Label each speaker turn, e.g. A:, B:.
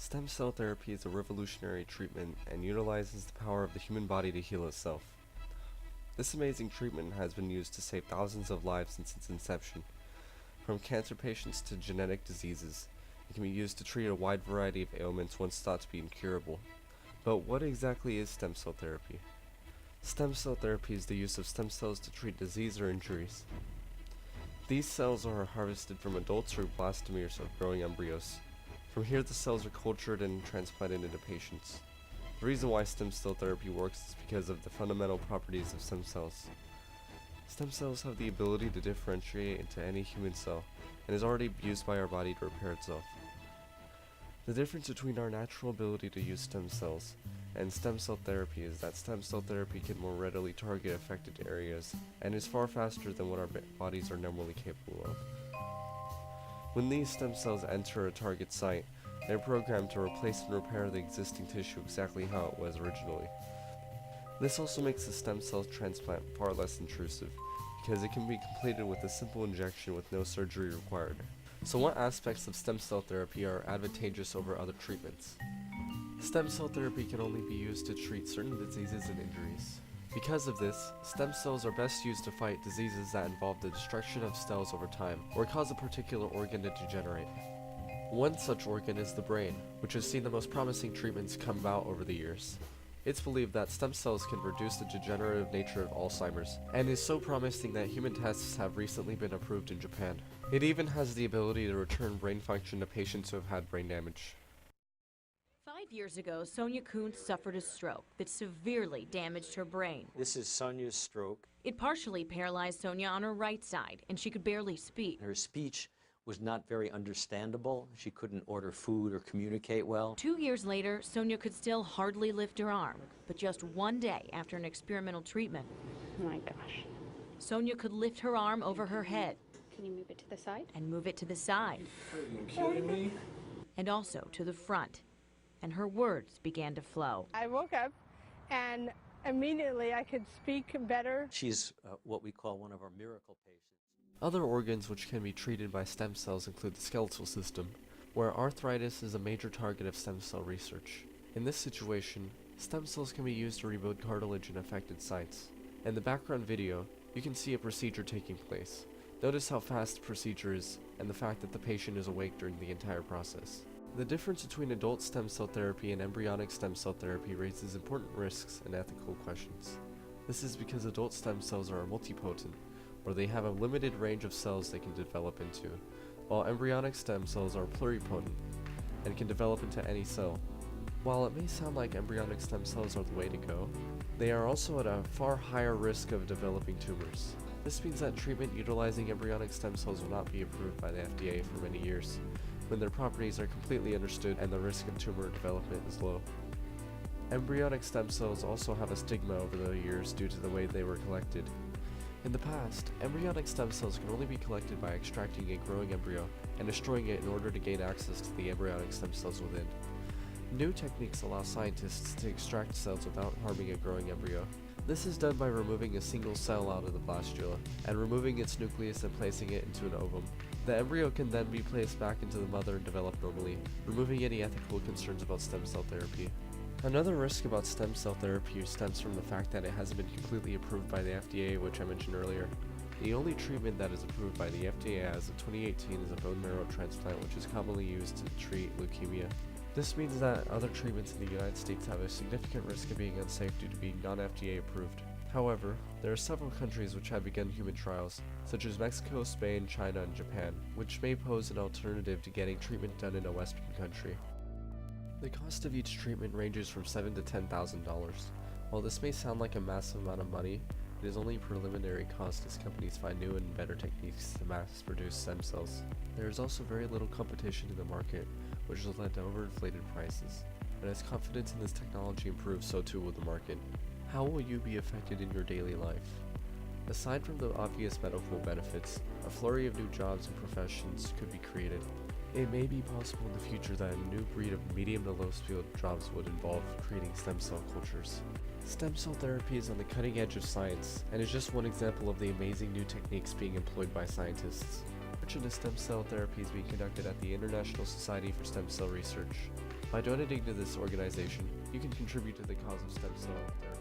A: Stem cell therapy is a revolutionary treatment and utilizes the power of the human body to heal itself. This amazing treatment has been used to save thousands of lives since its inception. From cancer patients to genetic diseases, it can be used to treat a wide variety of ailments once thought to be incurable. But what exactly is stem cell therapy? Stem cell therapy is the use of stem cells to treat disease or injuries. These cells are harvested from adults or blastomeres of growing embryos. From here, the cells are cultured and transplanted into patients. The reason why stem cell therapy works is because of the fundamental properties of stem cells. Stem cells have the ability to differentiate into any human cell, and is already used by our body to repair itself. The difference between our natural ability to use stem cells and stem cell therapy is that stem cell therapy can more readily target affected areas, and is far faster than what our bodies are normally capable of. When these stem cells enter a target site, they are programmed to replace and repair the existing tissue exactly how it was originally. This also makes the stem cell transplant far less intrusive, because it can be completed with a simple injection with no surgery required. So what aspects of stem cell therapy are advantageous over other treatments? Stem cell therapy can only be used to treat certain diseases and injuries. Because of this, stem cells are best used to fight diseases that involve the destruction of cells over time, or cause a particular organ to degenerate. One such organ is the brain, which has seen the most promising treatments come about over the years. It's believed that stem cells can reduce the degenerative nature of Alzheimer's, and is so promising that human tests have recently been approved in Japan. It even has the ability to return brain function to patients who have had brain damage.
B: 5 years ago, Sonia Kuntz suffered a stroke that severely damaged her brain.
C: This is Sonia's stroke.
B: It partially paralyzed Sonia on her right side, and she could barely speak.
C: Her speech was not very understandable. She couldn't order food or communicate well.
B: 2 years later, Sonia could still hardly lift her arm, but just one day after an experimental treatment,
D: Oh my gosh.
B: Sonia could lift her arm over her head
D: Can you move it to the side?
B: and move it to the side,
E: Are you kidding me?
B: and also to the front, and her words began to flow.
F: I woke up and immediately I could speak better.
C: She's what we call one of our miracle patients.
A: Other organs which can be treated by stem cells include the skeletal system, where arthritis is a major target of stem cell research. In this situation, stem cells can be used to rebuild cartilage in affected sites. In the background video, you can see a procedure taking place. Notice how fast the procedure is, and the fact that the patient is awake during the entire process. The difference between adult stem cell therapy and embryonic stem cell therapy raises important risks and ethical questions. This is because adult stem cells are multipotent, or they have a limited range of cells they can develop into, while embryonic stem cells are pluripotent and can develop into any cell. While it may sound like embryonic stem cells are the way to go, they are also at a far higher risk of developing tumors. This means that treatment utilizing embryonic stem cells will not be approved by the FDA for many years, when their properties are completely understood and the risk of tumor development is low. Embryonic stem cells also have a stigma over the years due to the way they were collected. In the past, embryonic stem cells could only be collected by extracting a growing embryo and destroying it in order to gain access to the embryonic stem cells within. New techniques allow scientists to extract cells without harming a growing embryo. This is done by removing a single cell out of the blastula, and removing its nucleus and placing it into an ovum. The embryo can then be placed back into the mother and develop normally, removing any ethical concerns about stem cell therapy. Another risk about stem cell therapy stems from the fact that it hasn't been completely approved by the FDA, which I mentioned earlier. The only treatment that is approved by the FDA as of 2018 is a bone marrow transplant, which is commonly used to treat leukemia. This means that other treatments in the United States have a significant risk of being unsafe due to being non-FDA approved. However, there are several countries which have begun human trials, such as Mexico, Spain, China, and Japan, which may pose an alternative to getting treatment done in a Western country. The cost of each treatment ranges from $7,000 to $10,000. While this may sound like a massive amount of money, it is only a preliminary cost as companies find new and better techniques to mass-produce stem cells. There is also very little competition in the market, which has led to overinflated prices. And as confidence in this technology improves, so too will the market. How will you be affected in your daily life? Aside from the obvious medical benefits, a flurry of new jobs and professions could be created. It may be possible in the future that a new breed of medium to low skilled jobs would involve creating stem cell cultures. Stem cell therapy is on the cutting edge of science, and is just one example of the amazing new techniques being employed by scientists. Research into stem cell therapy is being conducted at the International Society for Stem Cell Research. By donating to this organization, you can contribute to the cause of stem cell therapy.